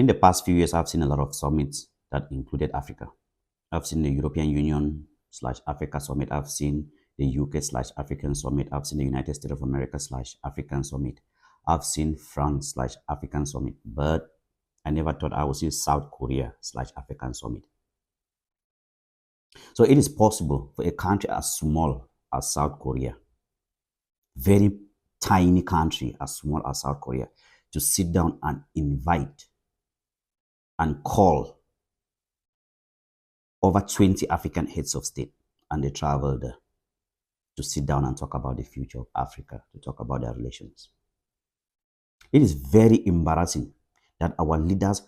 In the past few years, I've seen a lot of summits that included Africa. I've seen the European Union / Africa Summit. I've seen the UK / African Summit. I've seen the United States of America / African Summit. I've seen France / African Summit. But I never thought I would see South Korea / African Summit. So it is possible for a country as small as South Korea, very tiny country as small as South Korea, to sit down and invite and call over 20 African heads of state, and they traveled to sit down and talk about the future of Africa, to talk about their relations. It is very embarrassing that our leaders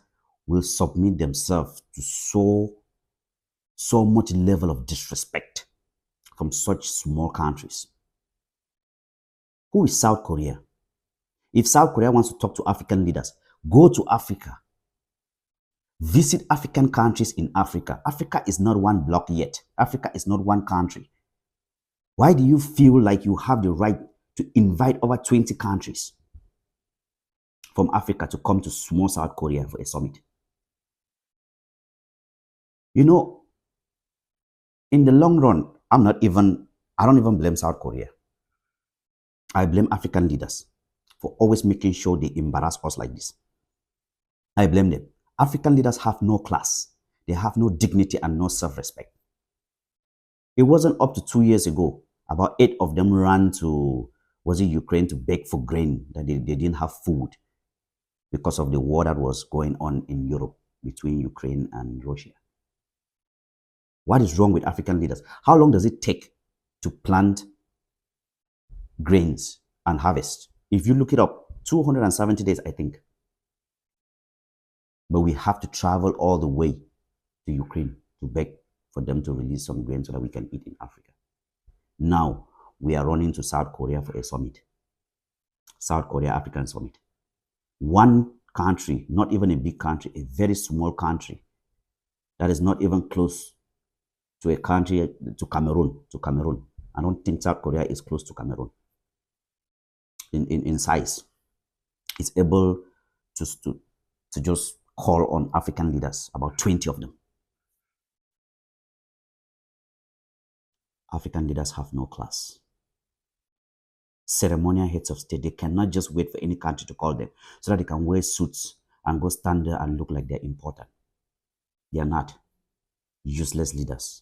will submit themselves to so much level of disrespect from such small countries. Who is South Korea? If South Korea wants to talk to African leaders, go to Africa. Visit African countries in Africa. Africa is not one block yet. Africa is not one country. Why do you feel like you have the right to invite over 20 countries from Africa to come to small South Korea for a summit? You know, in the long run, I don't even blame South Korea. I blame African leaders for always making sure they embarrass us like this. I blame them. African leaders have no class. They have no dignity and no self-respect. It wasn't up to 2 years ago, about 8 of them ran to, Ukraine, to beg for grain, that they didn't have food because of the war that was going on in Europe between Ukraine and Russia. What is wrong with African leaders? How long does it take to plant grains and harvest? If you look it up, 270 days, I think. But we have to travel all the way to Ukraine to beg for them to release some grain so that we can eat in Africa. Now, we are running to South Korea for a summit. South Korea African Summit. One country, not even a big country, a very small country that is not even close to a country, to Cameroon. I don't think South Korea is close to Cameroon in size. It's able to just call on African leaders, about 20 of them. African leaders have no class. Ceremonial heads of state, they cannot just wait for any country to call them so that they can wear suits and go stand there and look like they're important. They are not. Useless leaders.